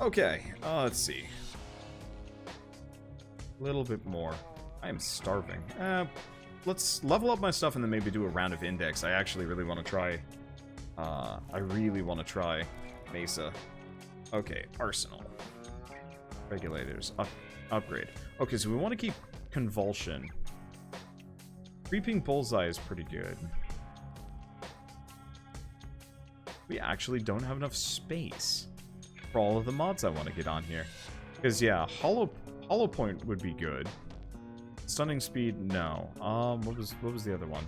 Okay, let's see. A little bit more. I am starving. Let's level up my stuff and then maybe do a round of index. I actually really want to try... I really want to try Mesa. Okay, Arsenal. Regulators. Upgrade. Okay, so we want to keep Convulsion. Creeping Bullseye is pretty good. We actually don't have enough space for all of the mods I want to get on here. Because, yeah, Hollow Point would be good. Stunning Speed, no. What was the other one?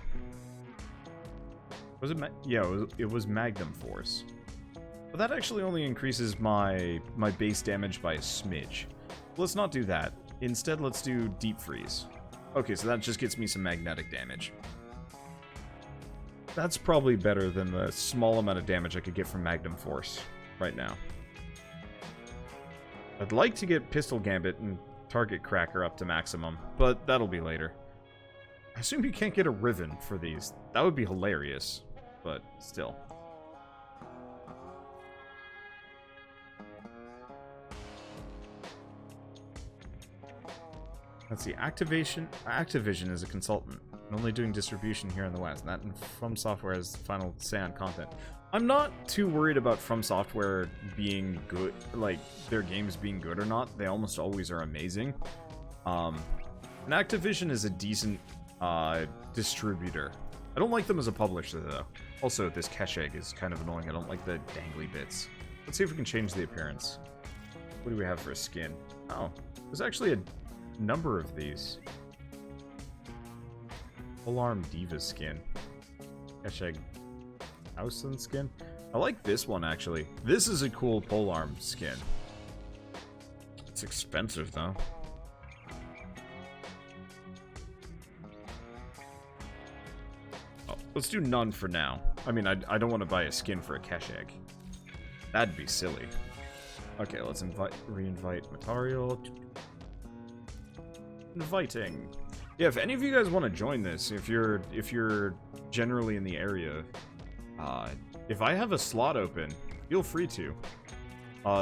Was it? Yeah, it was Magnum Force. But that actually only increases my base damage by a smidge. Let's not do that. Instead, let's do Deep Freeze. Okay, so that just gets me some magnetic damage. That's probably better than the small amount of damage I could get from Magnum Force right now. I'd like to get Pistol Gambit and Target Cracker up to maximum, but that'll be later. I assume you can't get a Riven for these. That would be hilarious, but still. Let's see, Activision is a consultant, and only doing distribution here in the West. That and From Software has final say on content. I'm not too worried about From Software being good, like, their games being good or not. They almost always are amazing. And Activision is a decent distributor. I don't like them as a publisher, though. Also, this cache egg is kind of annoying. I don't like the dangly bits. Let's see if we can change the appearance. What do we have for a skin? Oh, there's actually a number of these. Alarm Diva skin. Cache egg Housen skin. I like this one, actually. This is a cool polearm skin. It's expensive, though. Oh, let's do none for now. I mean, I don't want to buy a skin for a cache egg. That'd be silly. Okay, let's re-invite Matariel. Inviting. Yeah, if any of you guys want to join this, if you're generally in the area, if I have a slot open, feel free to.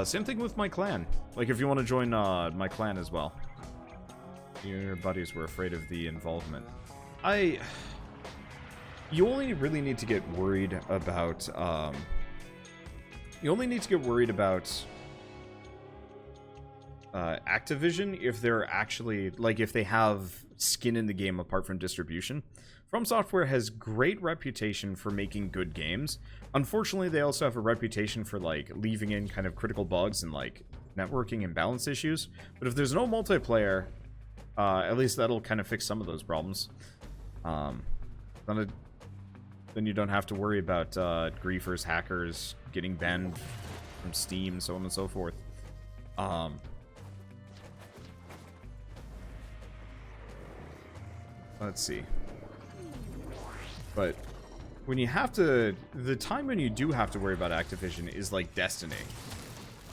Same thing with my clan. Like, if you want to join my clan as well. Your buddies were afraid of the involvement. You only really need to get worried about, Activision if they're actually, like, if they have skin in the game apart from distribution. From Software has great reputation for making good games. Unfortunately, they also have a reputation for, like, leaving in kind of critical bugs and, like, networking and balance issues. But if there's no multiplayer, at least that'll kind of fix some of those problems. Then you don't have to worry about griefers, hackers, getting banned from Steam, so on and so forth. Let's see. But when you have to, the time when you do have to worry about Activision is like Destiny.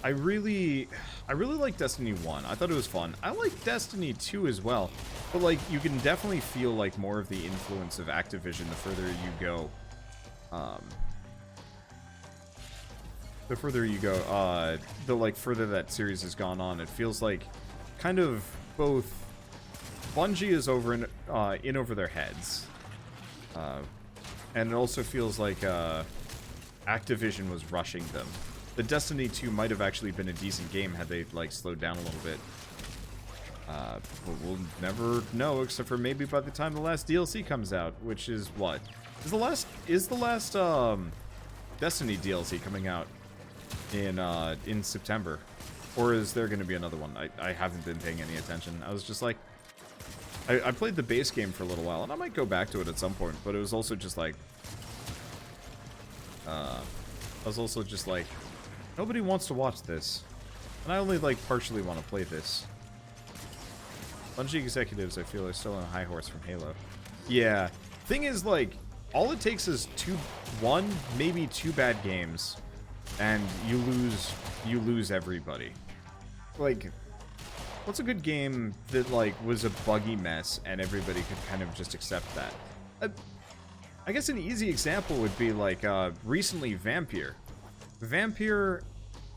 I really like Destiny 1. I thought it was fun. I like Destiny 2 as well. But like, you can definitely feel like more of the influence of Activision the further you go. The further you go, the like further that series has gone on, it feels like kind of both Bungie is over in over their heads, and it also feels like Activision was rushing them. The Destiny 2 might have actually been a decent game had they like slowed down a little bit. But we'll never know, except for maybe by the time the last DLC comes out, which is what? Is the last Destiny DLC coming out in September? Or is there going to be another one? I haven't been paying any attention. I was just like, I played the base game for a little while, and I might go back to it at some point, but it was also just like, nobody wants to watch this. And I only, like, partially want to play this. Bungie executives, I feel, are still on a high horse from Halo. Yeah. Thing is, like, all it takes is one, maybe two bad games, and you lose everybody. Like, what's a good game that, like, was a buggy mess and everybody could kind of just accept that? I guess an easy example would be, like, recently Vampire. Vampire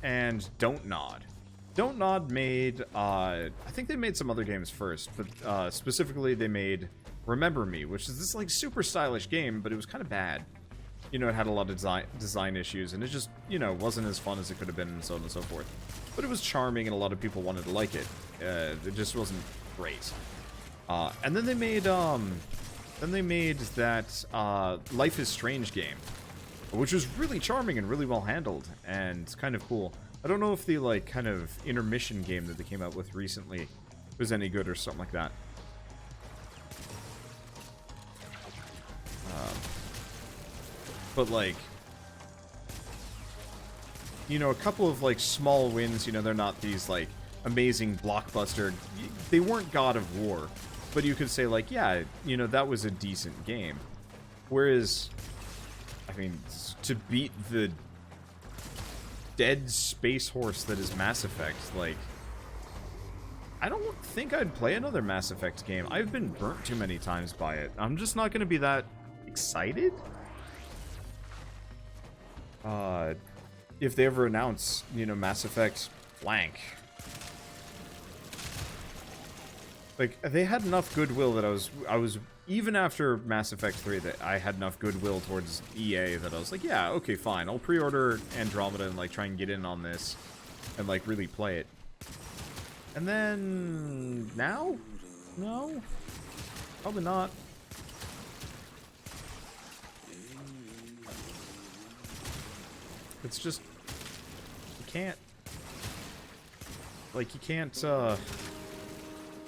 and Don't Nod. Don't Nod made, I think they made some other games first, but specifically they made Remember Me, which is this like super stylish game, but it was kind of bad. You know, it had a lot of design issues, and it just, you know, wasn't as fun as it could have been, and so on and so forth. But it was charming, and a lot of people wanted to like it. It just wasn't great. And then they made that Life is Strange game, which was really charming and really well handled, and kind of cool. I don't know if the, like, kind of intermission game that they came out with recently was any good or something like that. But, like, you know, a couple of, like, small wins, you know, they're not these, like, amazing blockbuster. They weren't God of War, but you could say, like, yeah, you know, that was a decent game. Whereas, I mean, to beat the dead space horse that is Mass Effect, like, I don't think I'd play another Mass Effect game. I've been burnt too many times by it. I'm just not going to be that excited. If they ever announce, you know, Mass Effect blank. Like, they had enough goodwill that I was even after Mass Effect 3, that I had enough goodwill towards EA that I was like, yeah, okay, fine. I'll pre-order Andromeda and, like, try and get in on this and, like, really play it. And then... now? No? Probably not. It's just... you can't... like, you can't,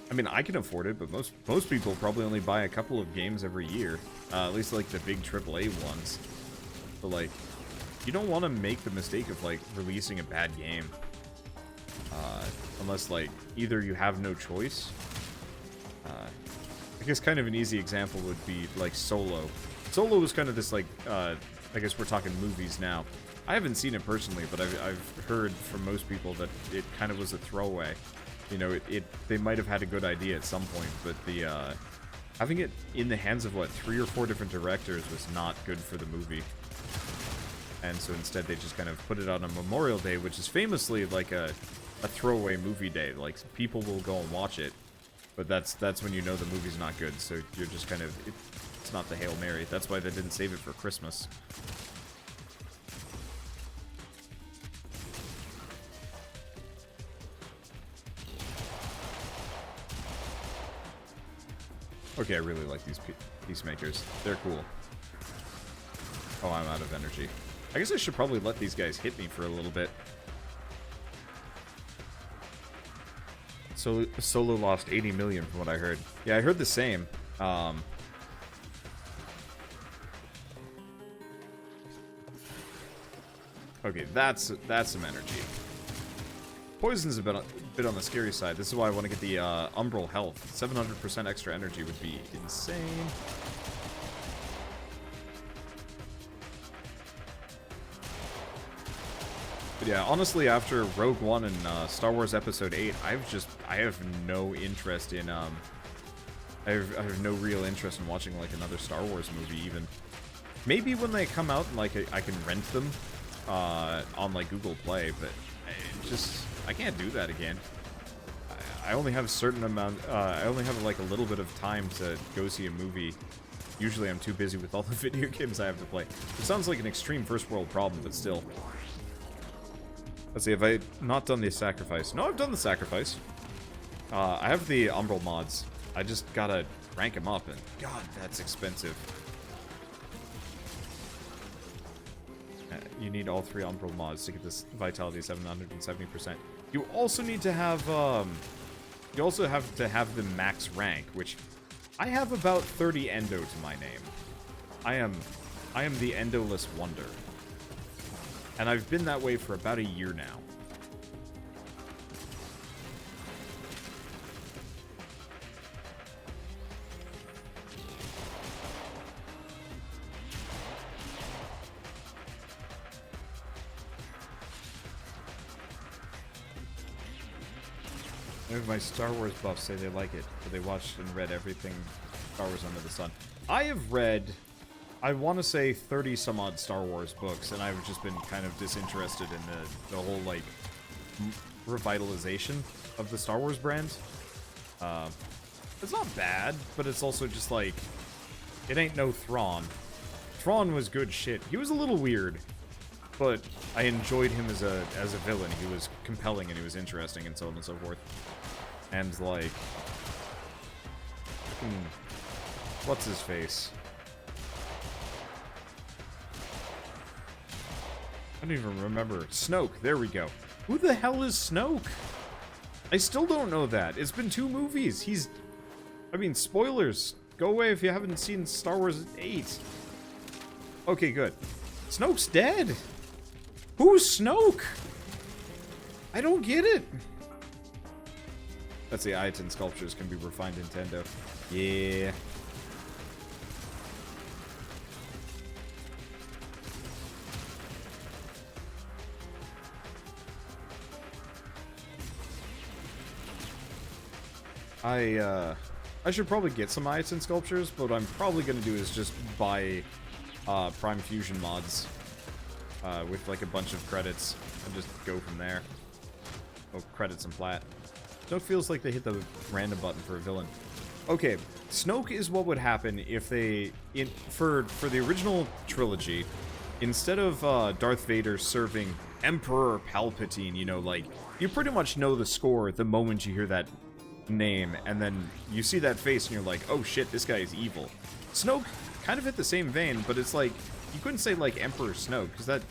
I mean, I can afford it, but most people probably only buy a couple of games every year. At least, like, the big AAA ones. But, like, you don't want to make the mistake of, like, releasing a bad game. Unless, like, either you have no choice. I guess kind of an easy example would be, like, Solo. Solo was kind of this, like, I guess we're talking movies now. I haven't seen it personally, but I've heard from most people that it kind of was a throwaway. You know, they might have had a good idea at some point, but the, having it in the hands of, what, 3 or 4 different directors was not good for the movie. And so instead they just kind of put it on a Memorial Day, which is famously like a throwaway movie day. Like, people will go and watch it, but that's when you know the movie's not good, so you're just kind of, it's not the Hail Mary. That's why they didn't save it for Christmas. Okay, I really like these peacemakers. They're cool. Oh, I'm out of energy. I guess I should probably let these guys hit me for a little bit. Solo lost 80 million from what I heard. Yeah, I heard the same. Okay, that's some energy. Poison's a bit on the scary side. This is why I want to get the Umbral health. 700% extra energy would be insane. But yeah, honestly, after Rogue One and Star Wars Episode 8, I have no interest in I have no real interest in watching like another Star Wars movie even. Maybe when they come out and like I can rent them on like Google Play, but I can't do that again. I only have a certain amount, I only have like a little bit of time to go see a movie. Usually I'm too busy with all the video games I have to play. It sounds like an extreme first world problem, but still. Let's see, have I not done the sacrifice? No, I've done the sacrifice. I have the Umbral mods. I just gotta rank them up, and god, that's expensive. You need all 3 Umbral mods to get this vitality 770%. You also need to have, you also have to have the max rank, which I have about 30 endo to my name. I am the endoless wonder. And I've been that way for about a year now. My Star Wars buffs say they like it, but they watched and read everything Star Wars under the sun. I have read I want to say 30 some odd Star Wars books, and I've just been kind of disinterested in the whole, like, revitalization of the Star Wars brand. It's not bad, but it's also just like, it ain't no Thrawn. Thrawn was good shit. He was a little weird, but I enjoyed him as a villain. He was compelling and he was interesting and so on and so forth. And like, what's his face? I don't even remember. Snoke, there we go. Who the hell is Snoke? I still don't know that. It's been 2 movies. I mean, spoilers. Go away if you haven't seen Star Wars 8. Okay, good. Snoke's dead. Who's Snoke? I don't get it. That's the Ayatin sculptures can be refined in Tenno. Yeah. I should probably get some Ayatin sculptures, but what I'm probably going to do is just buy Prime Fusion mods with like a bunch of credits and just go from there. Oh, credits and plat. Snoke feels like they hit the random button for a villain. Okay, Snoke is what would happen if they, for the original trilogy, instead of Darth Vader serving Emperor Palpatine, you know, like, you pretty much know the score the moment you hear that name, and then you see that face and you're like, oh shit, this guy is evil. Snoke kind of hit the same vein, but it's like, you couldn't say like Emperor Snoke, because that,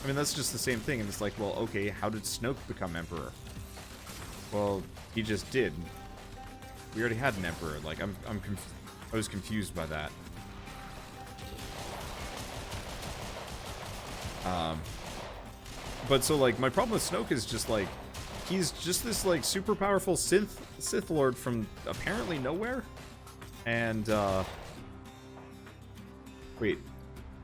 I mean, that's just the same thing, and it's like, well, okay, how did Snoke become Emperor? Well, he just did. We already had an Emperor. Like, I was confused by that. But so, like, my problem with Snoke is just, like, he's just this, like, super powerful Sith Lord from apparently nowhere. And, wait.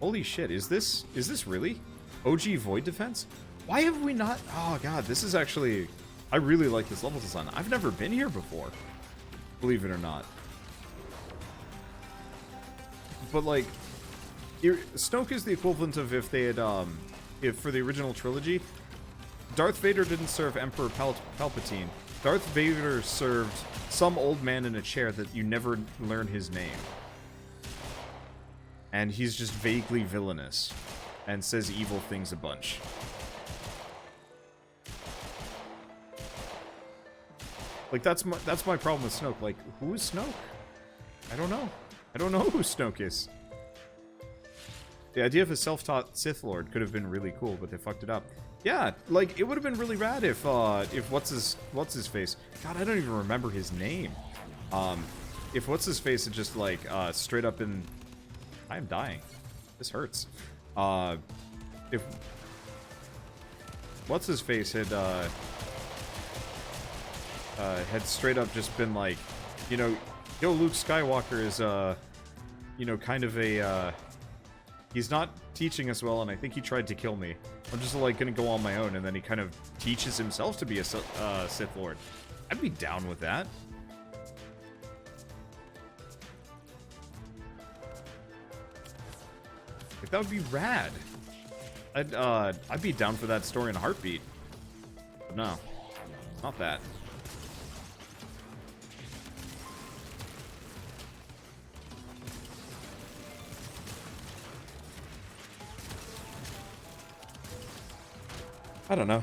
Holy shit, is this really OG Void Defense? Why have we not... Oh, God, this is actually... I really like this level design. I've never been here before. Believe it or not. But, like, Snoke is the equivalent of if they had, if for the original trilogy, Darth Vader didn't serve Emperor Palpatine. Darth Vader served some old man in a chair that you never learn his name. And he's just vaguely villainous and says evil things a bunch. Like, that's my problem with Snoke. Like, who is Snoke? I don't know. I don't know who Snoke is. The idea of a self-taught Sith Lord could have been really cool, but they fucked it up. Yeah, like, it would have been really rad if what's his face? God, I don't even remember his name. If what's his face had just like straight up in... I am dying. This hurts. If what's his face had straight up just been like, you know, yo, Luke Skywalker is you know, kind of a he's not teaching us well, and I think he tried to kill me. I'm just like gonna go on my own, and then he kind of teaches himself to be a Sith Lord. I'd be down with that. Like, that would be rad. I'd be down for that story in a heartbeat. But no, not that. I don't know.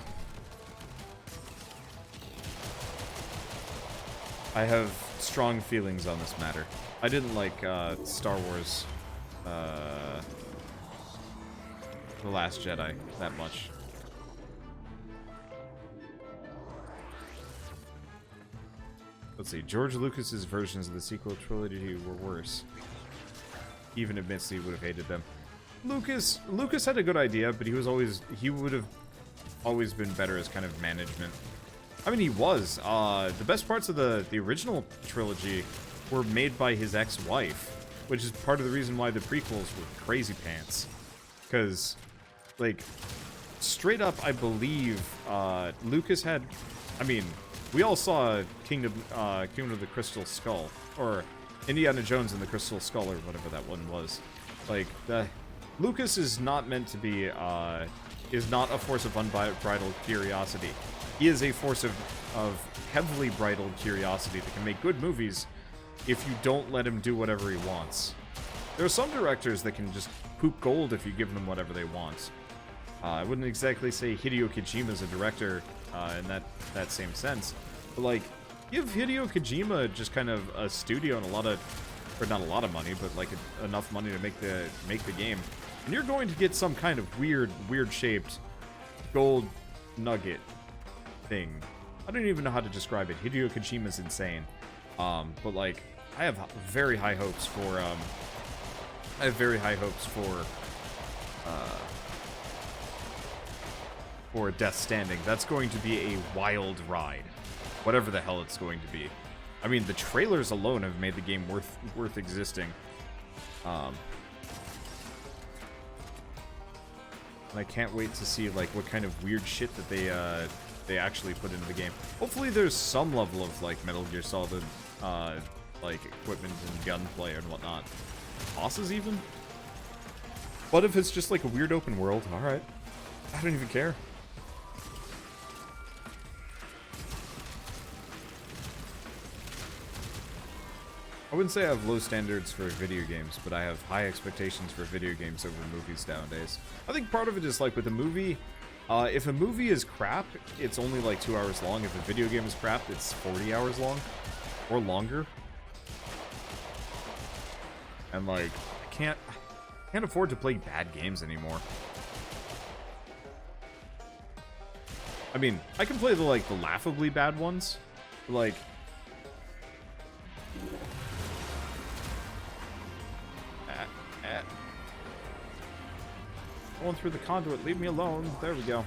I have strong feelings on this matter. I didn't like Star Wars, The Last Jedi that much. Let's see. George Lucas's versions of the sequel trilogy were worse. He even admits he would have hated them. Lucas had a good idea, but he would have always been better as kind of management. I mean, he was. The best parts of the original trilogy were made by his ex-wife, which is part of the reason why the prequels were crazy pants. Because, like, straight up, I believe Lucas had... I mean, we all saw Kingdom of the Crystal Skull, or Indiana Jones and the Crystal Skull, or whatever that one was. Like, Lucas is not meant to be, is not a force of unbridled curiosity. He is a force of heavily bridled curiosity that can make good movies if you don't let him do whatever he wants. There are some directors that can just poop gold if you give them whatever they want. I wouldn't exactly say Hideo Kojima is a director in that same sense, but like, give Hideo Kojima just kind of a studio and a lot of, or not a lot of money, but like enough money to make the game, and you're going to get some kind of weird shaped gold nugget thing. I don't even know how to describe it. Hideo Kojima's insane, but like, I have very high hopes for Death Standing. That's going to be a wild ride, whatever the hell it's going to be. I mean, the trailers alone have made the game worth existing. And I can't wait to see like what kind of weird shit that they actually put into the game. Hopefully, there's some level of like Metal Gear Solid like equipment and gunplay and whatnot. Bosses even. What if it's just like a weird open world? All right, I don't even care. I wouldn't say I have low standards for video games, but I have high expectations for video games over movies nowadays. I think part of it is like with a movie, if a movie is crap, it's only like 2 hours long. If a video game is crap, it's 40 hours long or longer. And like, I can't afford to play bad games anymore. I mean, I can play the laughably bad ones, but like, going through the conduit, leave me alone. There we go.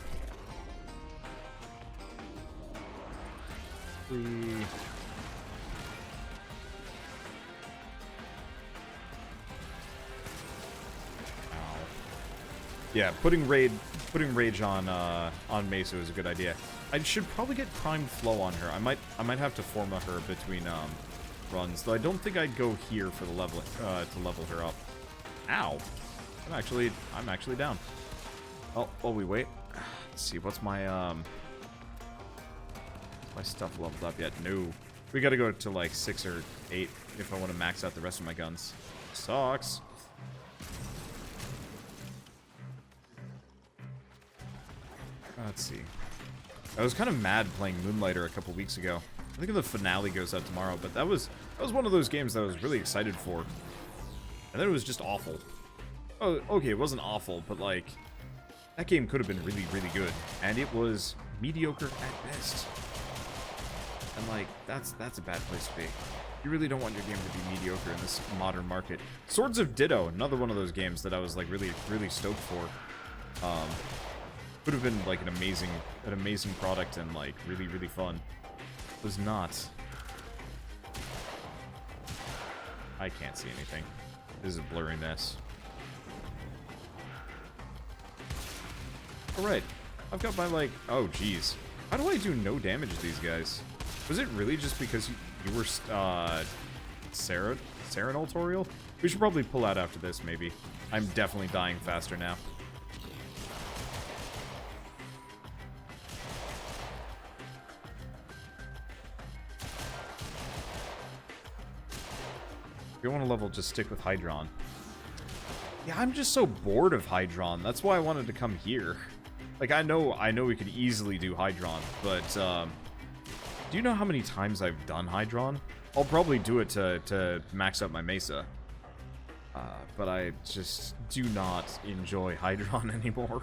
Yeah, putting rage on Mesa is a good idea. I should probably get Prime Flow on her. I might have to forma her between runs, though I don't think I'd go here for the level to level her up. Ow. I'm actually down. Oh, while we wait, let's see, what's my stuff leveled up yet? No. We gotta go to like 6 or 8 if I want to max out the rest of my guns. Sucks. Let's see. I was kind of mad playing Moonlighter a couple weeks ago. I think the finale goes out tomorrow, but that was one of those games that I was really excited for. And then it was just awful. Oh, okay, it wasn't awful, but like, that game could have been really, really good. And it was mediocre at best. And like, that's a bad place to be. You really don't want your game to be mediocre in this modern market. Swords of Ditto, another one of those games that I was like really, really stoked for. Would have been like an amazing product and like really, really fun. It was not. I can't see anything. This is a blurry mess. Alright. I've got my like, oh geez. How do I do no damage to these guys? Was it really just because you were Serenaltorial? We should probably pull out after this, maybe. I'm definitely dying faster now. If you want to level, just stick with Hydron. Yeah, I'm just so bored of Hydron. That's why I wanted to come here. Like, I know we could easily do Hydron, but do you know how many times I've done Hydron? I'll probably do it to max up my Mesa. But I just do not enjoy Hydron anymore.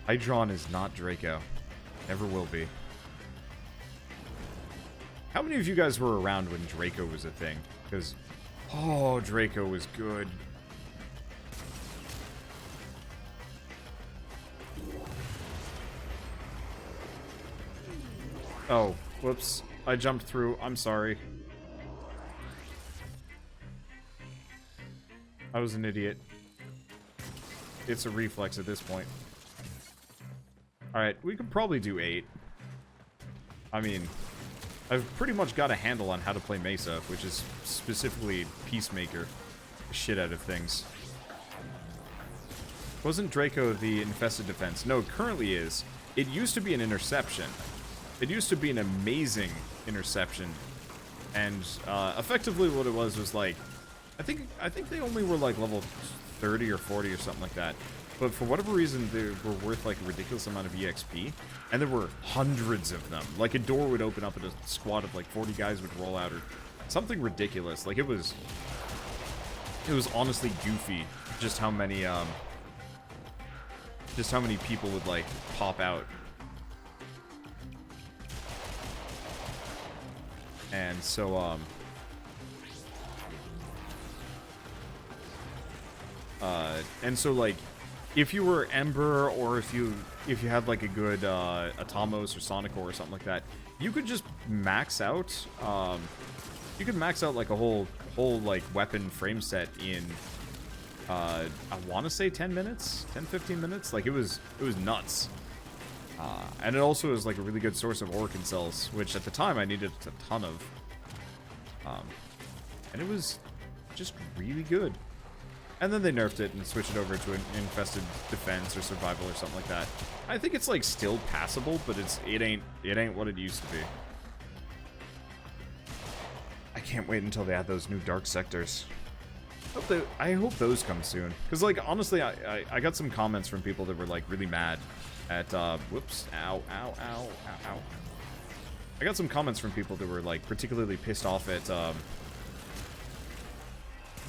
Hydron is not Draco. Never will be. How many of you guys were around when Draco was a thing? Because, oh, Draco was good. Oh, whoops. I jumped through. I'm sorry. I was an idiot. It's a reflex at this point. Alright, we could probably do 8. I mean, I've pretty much got a handle on how to play Mesa, which is specifically Peacemaker. the shit out of things. Wasn't Draco the infested defense? No, it currently is. It used to be an interception. It used to be an amazing interception. And effectively what it was like, I think they only were like level 30 or 40 or something like that. But for whatever reason, they were worth like a ridiculous amount of EXP. And there were hundreds of them. Like a door would open up and a squad of like 40 guys would roll out or something ridiculous. Like it was honestly goofy just how many people would like pop out. And so like if you were Ember or if you had like a good Atomos or Sonic or something like that, you could just max out you could max out like a whole like weapon frame set in I want to say 10 minutes, 10-15 minutes. Like it was nuts. And it also is like a really good source of Orkin cells, which at the time I needed a ton of. And it was just really good. And then they nerfed it and switched it over to an infested defense or survival or something like that. I think it's like still passable, but it ain't what it used to be. I can't wait until they add those new dark sectors. I hope those come soon. Because, like, honestly, I got some comments from people that were, like, really mad at, whoops, ow, ow, ow, ow, ow. I got some comments from people that were, like, particularly pissed off at,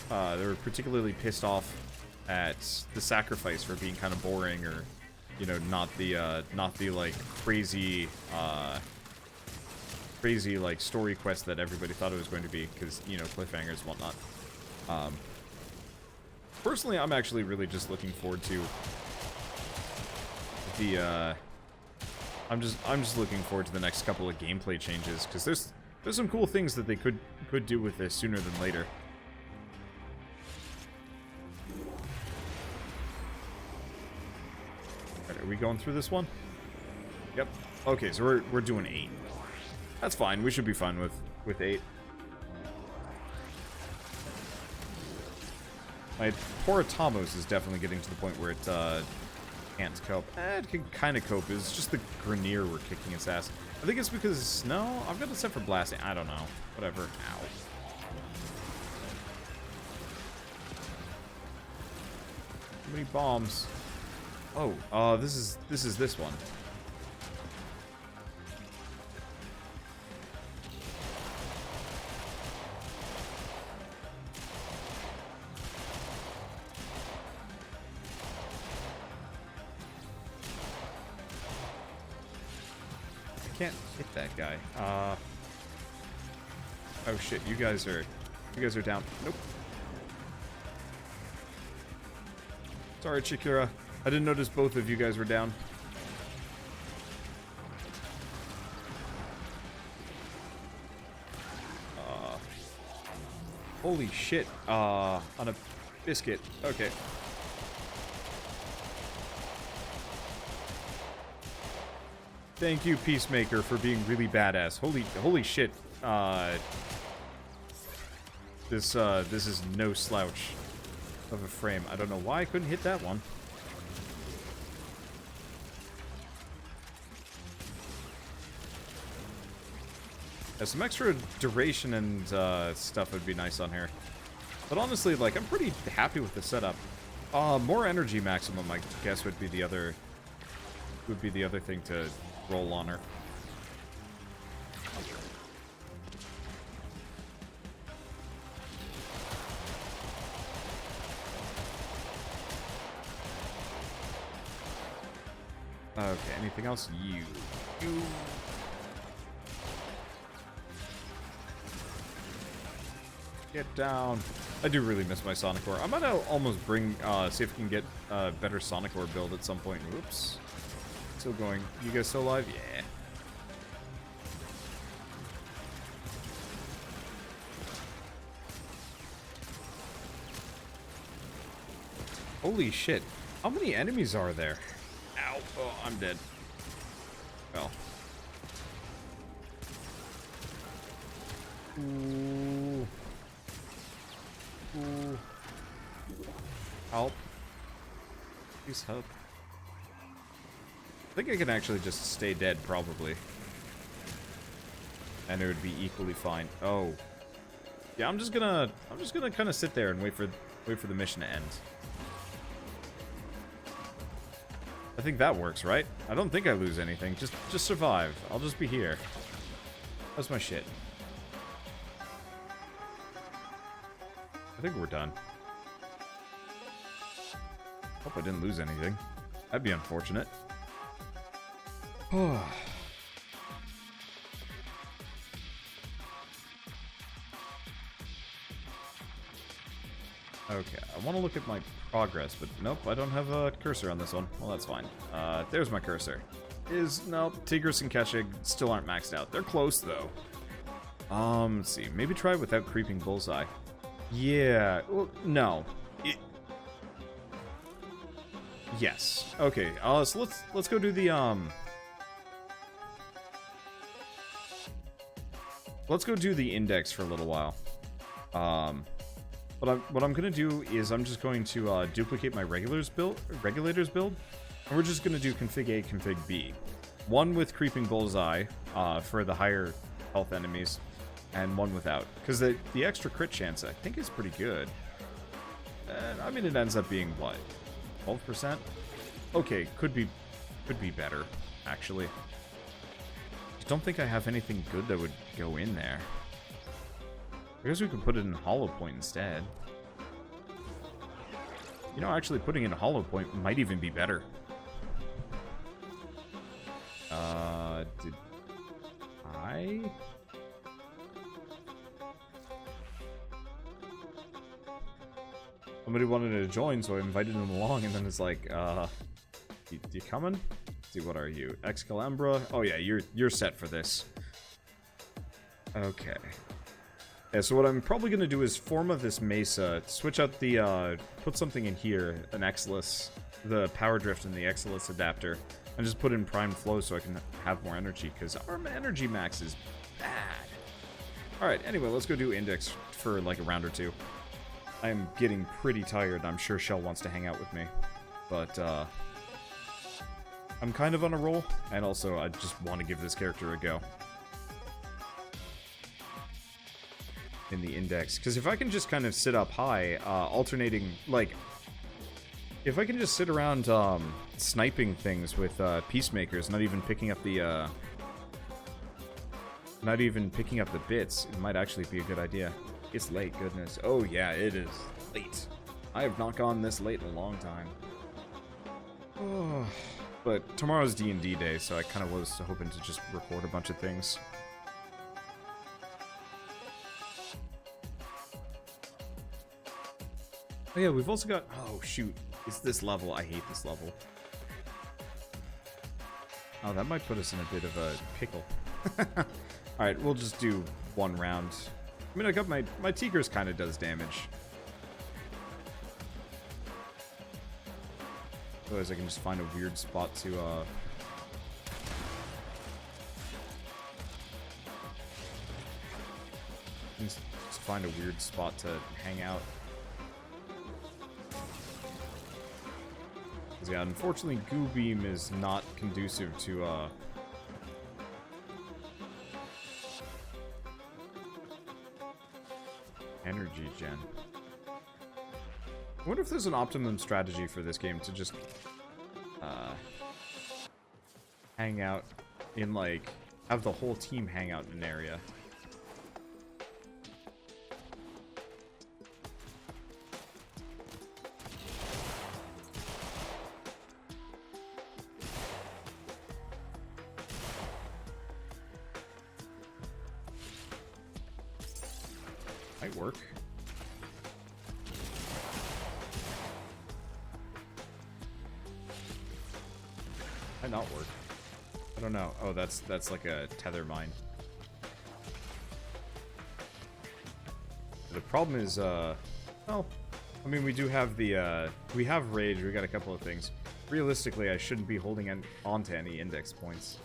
they were particularly pissed off at the sacrifice for being kind of boring or, you know, not the, like, crazy, like, story quest that everybody thought it was going to be, because, you know, cliffhangers and whatnot. Personally, I'm actually really just looking forward to the, I'm just looking forward to the next couple of gameplay changes, because there's some cool things that they could do with this sooner than later. Alright, are we going through this one? Yep. Okay, so we're doing 8. That's fine. We should be fine with 8. My poor Atomos is definitely getting to the point where it can't cope. It can kind of cope. It's just the Grineer we're kicking its ass. I think it's because... No, I've got it set for blasting. I don't know. Whatever. Ow. How many bombs? Oh, this is this one. Can't hit that guy. Oh shit, you guys are down. Nope. Sorry, Chikura. I didn't notice both of you guys were down. Holy shit. On a biscuit. Okay. Thank you, Peacemaker, for being really badass. Holy shit. This is no slouch of a frame. I don't know why I couldn't hit that one. Yeah, some extra duration and stuff would be nice on here. But honestly, like, I'm pretty happy with the setup. More energy maximum, I guess, would be the other thing to roll on her. Okay, anything else? You. Get down. I do really miss my Sonic Ore. I might almost bring, see if we can get a better Sonic Ore build at some point. Whoops. Still going. You guys still alive? Yeah. Holy shit. How many enemies are there? Ow. Oh, I'm dead. Well. Ooh. Ooh. Help. Please help. I think I can actually just stay dead, probably. And it would be equally fine. Oh. Yeah, I'm just gonna kind of sit there and wait for the mission to end. I think that works, right? I don't think I lose anything. Just survive. I'll just be here. That's my shit. I think we're done. Hope I didn't lose anything. That'd be unfortunate. Oh. Okay, I want to look at my progress, but nope, I don't have a cursor on this one. Well, that's fine. There's my cursor. Nope, Tigris and Keshig still aren't maxed out. They're close, though. Let's see. Maybe try without creeping bullseye. Yeah, well, no. Yes. Okay, so let's go do the, let's go do the index for a little while. What I'm gonna do is I'm just going to duplicate my regulators build, and we're just gonna do config A, config B. One with creeping bullseye for the higher health enemies, and one without, because the extra crit chance I think is pretty good. And I mean, it ends up being what, 12%? Okay, could be better actually. I don't think I have anything good that would go in there. I guess we could put it in hollow point instead. You know, actually putting in a hollow point might even be better. Did I? Somebody wanted to join, so I invited him along, and then it's like, you coming? Let's see, what are you? Excalibra? Oh yeah, you're set for this. Okay. Yeah, so what I'm probably going to do is form of this mesa, switch out the, put something in here, an Exilus, the power drift and the Exilus adapter, and just put in primed flow so I can have more energy, because our energy max is bad. Alright, anyway, let's go do index for like a round or two. I'm getting pretty tired, I'm sure Shell wants to hang out with me, but, I'm kind of on a roll, and also I just want to give this character a go. In the index, because if I can just kind of sit up high, alternating, like, if I can just sit around sniping things with peacemakers, not even picking up the bits, it might actually be a good idea. It's late, goodness. Oh yeah, it is late. I have not gone this late in a long time. Oh, but tomorrow's D&D day, so I kind of was hoping to just record a bunch of things. Oh yeah, we've also got... Oh, shoot. It's this level. I hate this level. Oh, that might put us in a bit of a pickle. Alright, we'll just do one round. I mean, I got my Tigris kind of does damage. Otherwise, I can just find a weird spot to, just find a weird spot to hang out. Yeah, unfortunately, Goo Beam is not conducive to, energy gen. I wonder if there's an optimum strategy for this game to just, hang out in, like, have the whole team hang out in an area. Might work. Might not work. I don't know. Oh, that's like a tether mine. The problem is, well, I mean, we do have the, we have rage, we got a couple of things. Realistically, I shouldn't be holding on to any index points.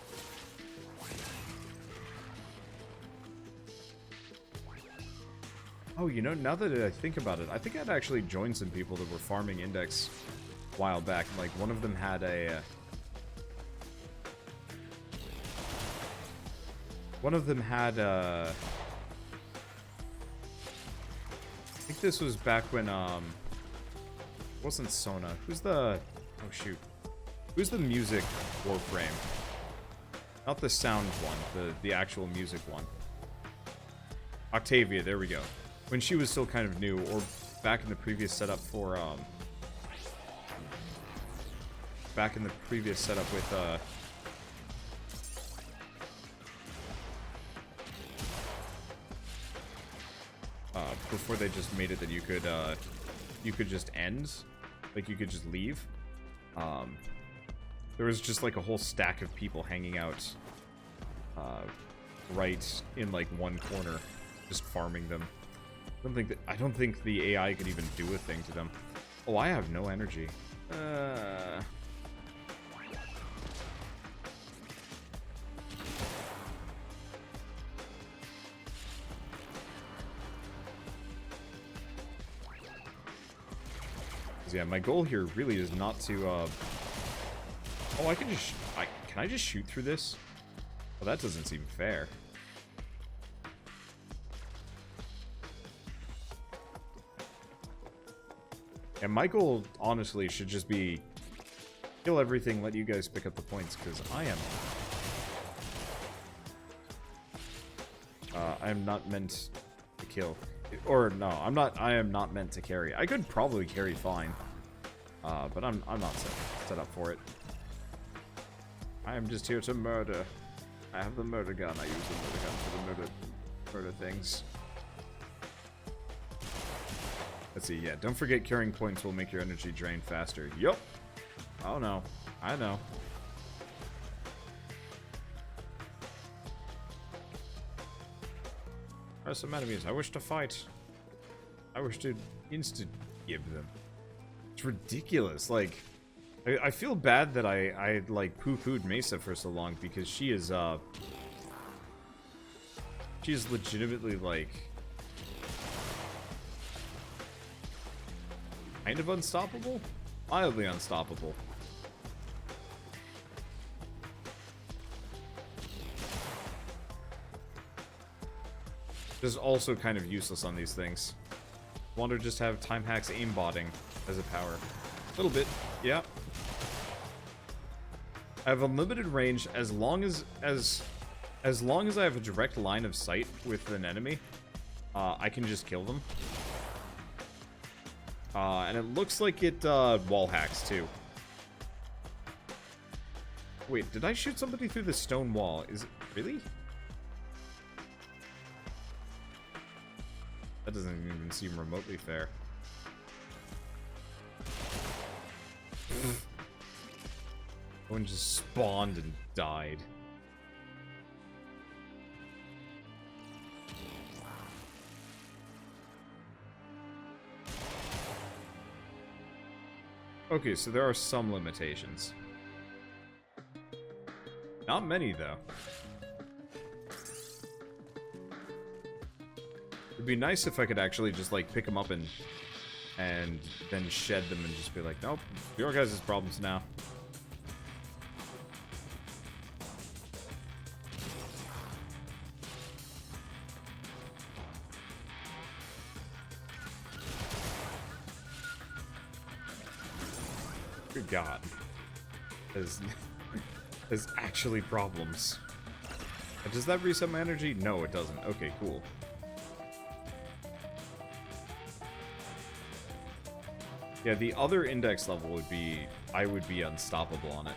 Oh, you know, now that I think about it, I think I'd actually joined some people that were farming index a while back. Like, one of them had a... one of them had I think this was back when, it wasn't Sona. Who's the... oh, shoot. Who's the music Warframe? Not the sound one, the actual music one. Octavia, there we go. When she was still kind of new, or back in the previous setup for, back in the previous setup with, before they just made it that you could just end, like you could just leave. There was just like a whole stack of people hanging out, right in like one corner, just farming them. I don't think the AI could even do a thing to them. Oh, I have no energy. Yeah, my goal here really is not to, oh, I can just, can I just shoot through this? Well, that doesn't seem fair. And my goal, honestly, should just be kill everything, let you guys pick up the points, because I am not meant to kill. Or, no, I am not meant to carry. I could probably carry fine. But I'm not set up for it. I am just here to murder. I have the murder gun. I use the murder gun for the murder things. Let's see, yeah, don't forget carrying points will make your energy drain faster. Yup. Oh no. I know. There are some enemies I wish to fight. I wish to insta-give them. It's ridiculous. Like, I feel bad that I like poo-pooed Mesa for so long because she is legitimately like kind of unstoppable? Mildly unstoppable. Just also kind of useless on these things. Want to just have time hacks aimbotting as a power. A little bit, yeah. I have unlimited range as long as I have a direct line of sight with an enemy. I can just kill them. And it looks like it wall hacks too. Wait, did I shoot somebody through the stone wall? Is it really? That doesn't even seem remotely fair. One just spawned and died. Okay, so there are some limitations. Not many, though. It'd be nice if I could actually just, like, pick them up and then shed them and just be like, nope, your guys' problems now. Good God. There's actually problems. Does that reset my energy? No, it doesn't. Okay, cool. Yeah, the other index level would be... I would be unstoppable on it.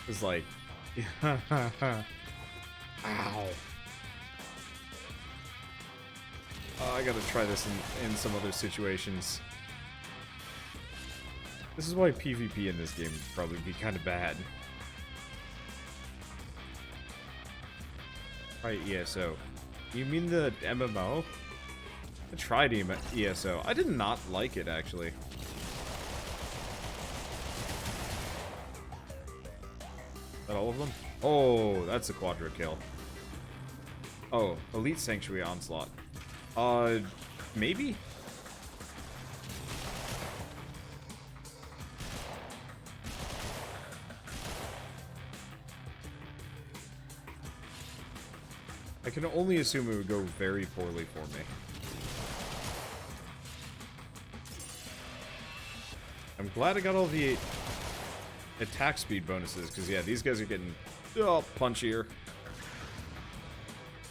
It's like... Ow. I gotta try this in some other situations. This is why PvP in this game would probably be kind of bad. Right, ESO. You mean the MMO? I tried ESO. I did not like it, actually. all of them? Oh, that's a quadra kill. Oh, Elite Sanctuary Onslaught. Maybe? I can only assume it would go very poorly for me. I'm glad I got all the attack speed bonuses, because yeah, these guys are getting punchier.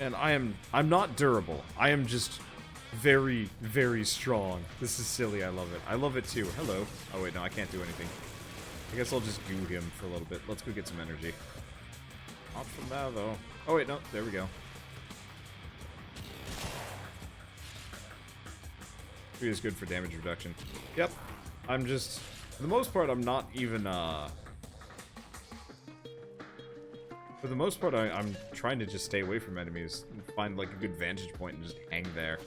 And I'm not durable. I am just very, very strong. This is silly, I love it. I love it too. Hello. Oh wait, no, I can't do anything. I guess I'll just goo him for a little bit. Let's go get some energy. Not from now, though. Oh wait, no, there we go. Tree is good for damage reduction. Yep. I'm just... For the most part, I'm not even, For the most part, I'm trying to just stay away from enemies and find, like, a good vantage point and just hang there.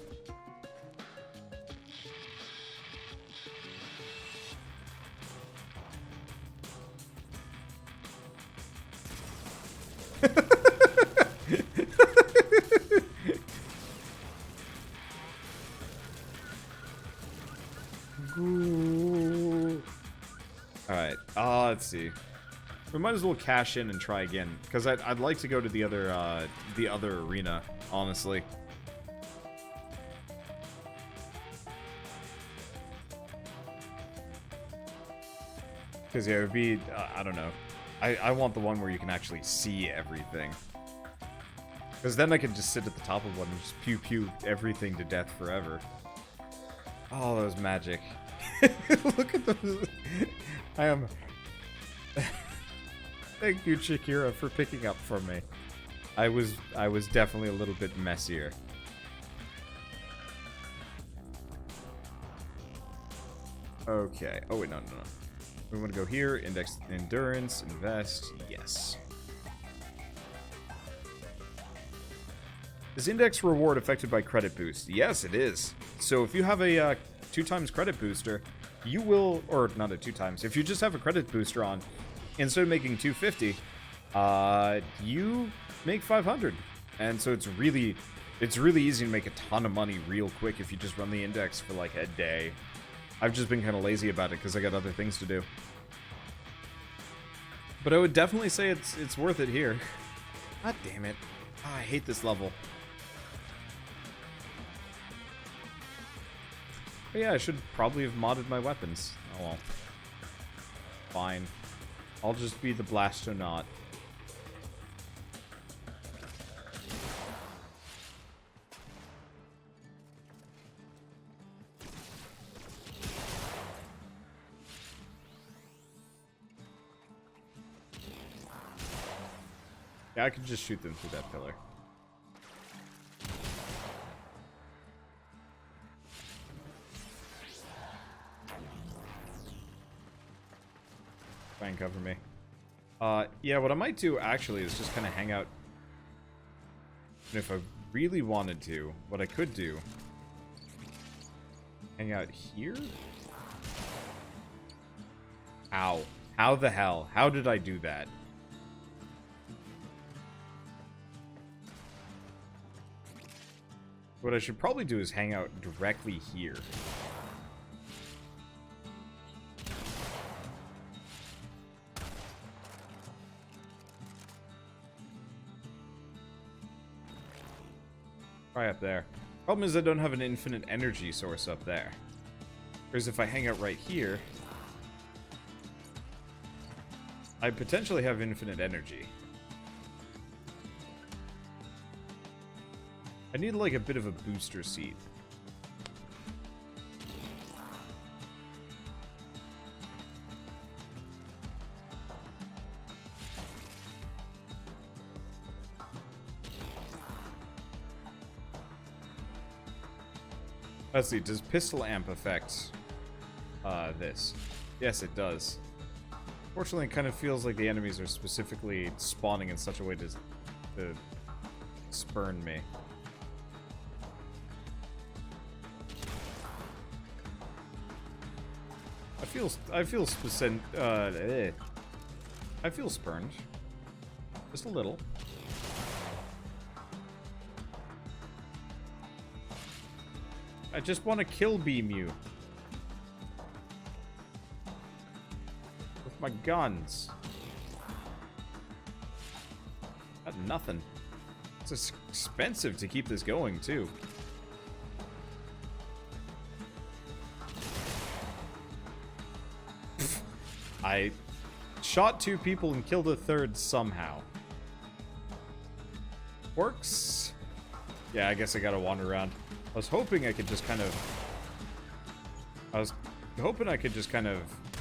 Alright, let's see. We might as well cash in and try again, because I'd like to go to the other arena, honestly. Because yeah, it would be, I don't know. I want the one where you can actually see everything. Because then I can just sit at the top of one and just pew everything to death forever. Oh, that was magic. Look at those. I am... Thank you, Shakira, for picking up for me. I was definitely a little bit messier. Okay. Oh wait, no. We want to go here. Index endurance. Invest. Yes. Is index reward affected by credit boost? Yes, it is. So if you have a 2x credit booster, you will, or not a 2x. If you just have a credit booster on, instead of making 250, you make 500. And so it's really easy to make a ton of money real quick if you just run the index for like a day. I've just been kind of lazy about it because I got other things to do. But I would definitely say it's worth it here. God damn it. Oh, I hate this level. But yeah, I should probably have modded my weapons. Oh well. Fine. I'll just be the Blastonaut. Yeah, I could just shoot them through that pillar. Try and cover me. Yeah, what I might do actually is just kind of hang out. And if I really wanted to, what I could do, hang out here? Ow. How the hell? How did I do that? What I should probably do is hang out directly here. Try up there. Problem is I don't have an infinite energy source up there. Whereas if I hang out right here, I potentially have infinite energy. I need like a bit of a booster seat. Let's see, does pistol amp affect this? Yes, it does. Fortunately, it kind of feels like the enemies are specifically spawning in such a way to spurn me. I feel spurned. Just a little. I just want to kill beam you. With my guns. Got nothing. It's expensive to keep this going, too. I shot 2 people and killed a 3rd somehow. Works. Yeah, I guess I gotta wander around. I was hoping I could just kind of...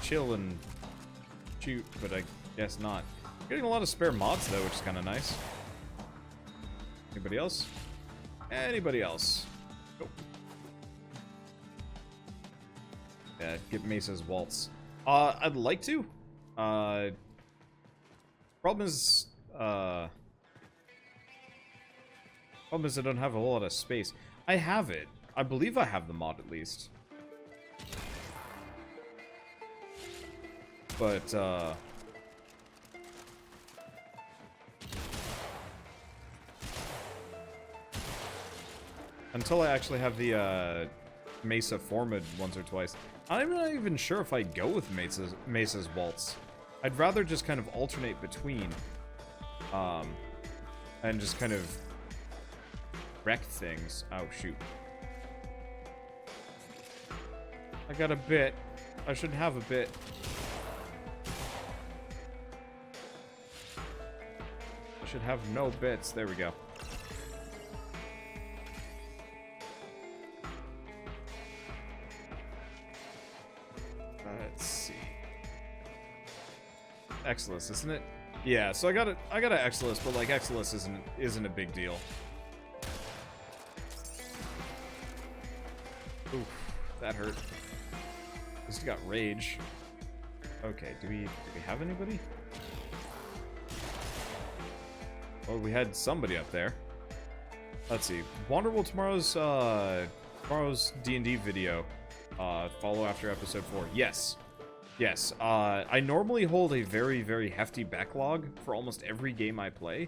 chill and shoot, but I guess not. Getting a lot of spare mods, though, which is kind of nice. Anybody else? Anybody else? Nope. Yeah, get Mesa's Waltz. I'd like to. Problem is I don't have a whole lot of space. I have it. I believe I have the mod at least. But, until I actually have the, Mesa formed once or twice, I'm not even sure if I'd go with Mesa's Waltz. I'd rather just kind of alternate between, and just kind of wreck things. Oh, shoot. I got a bit. I should have a bit. I should have no bits. There we go. Let's see. Exilus, isn't it? Yeah, so I got an Exilus, but like Exilus isn't a big deal. Oof, that hurt. At least he got rage. Okay, do we have anybody? Well, we had somebody up there. Let's see. Wanderbots tomorrow's D&D video. Follow after episode 4. Yes. Yes. I normally hold a very, very hefty backlog for almost every game I play.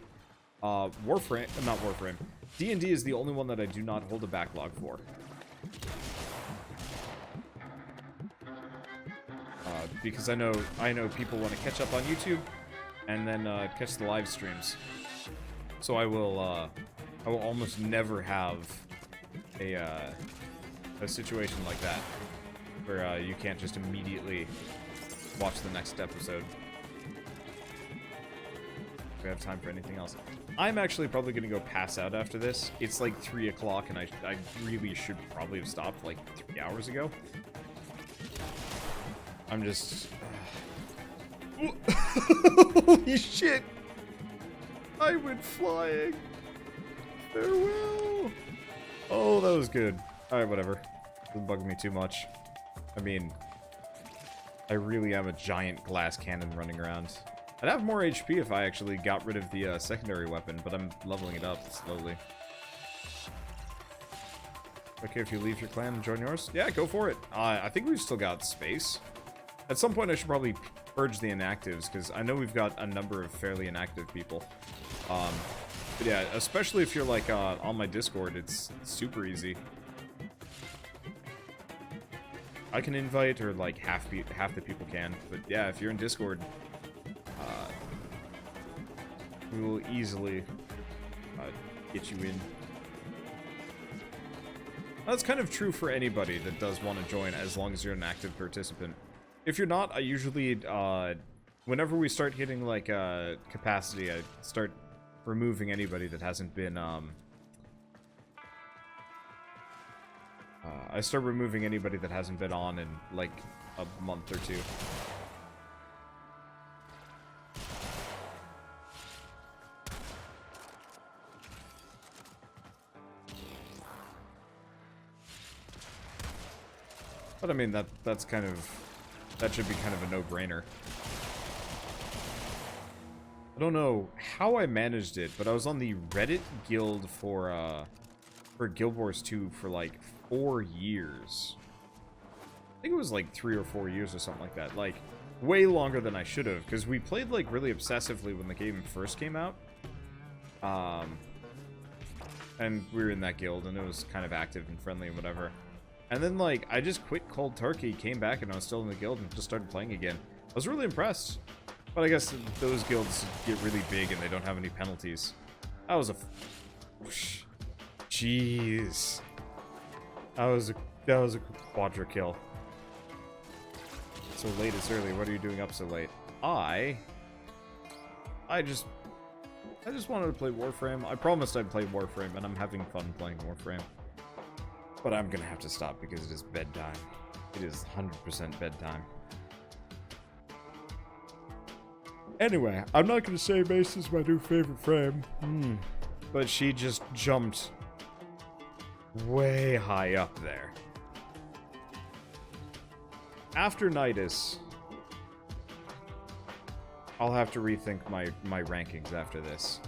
Warframe, not Warframe. D&D is the only one that I do not hold a backlog for. Because I know people want to catch up on YouTube and then catch the live streams. So I will almost never have a situation like that where you can't just immediately watch the next episode. Do we have time for anything else? I'm actually probably going to go pass out after this. It's like 3 o'clock and I really should probably have stopped like 3 hours ago. I'm just... Holy shit! I went flying! Farewell! Oh, that was good. Alright, whatever. Doesn't bug me too much. I mean, I really am a giant glass cannon running around. I'd have more HP if I actually got rid of the secondary weapon, but I'm leveling it up slowly. Okay, if you leave your clan and join yours? Yeah, go for it. I think we've still got space. At some point, I should probably purge the inactives, because I know we've got a number of fairly inactive people. But yeah, especially if you're, like, on my Discord, it's super easy. I can invite, or, like, half the people can. But yeah, if you're in Discord, we will easily get you in. That's kind of true for anybody that does want to join, as long as you're an active participant. If you're not, I usually, whenever we start hitting, like, capacity, I start removing anybody that hasn't been, on in, like, a month or two. But I mean, that's kind of... that should be kind of a no-brainer. I don't know how I managed it, but I was on the Reddit guild for Guild Wars 2 for like 4 years. I think it was like 3 or 4 years or something like that. Like way longer than I should have, because we played, like, really obsessively when the game first came out. And we were in that guild, and it was kind of active and friendly and whatever. And then, like, I just quit cold turkey, came back, and I was still in the guild, and just started playing again. I was really impressed. But I guess those guilds get really big, and they don't have any penalties. That was a... Jeez. That was a quadra kill. So late is early. What are you doing up so late? I just wanted to play Warframe. I promised I'd play Warframe, and I'm having fun playing Warframe. But I'm gonna have to stop because it is bedtime. It is 100% bedtime. Anyway, I'm not gonna say Mace is my new favorite frame. But she just jumped way high up there. After Nidus, I'll have to rethink my rankings after this.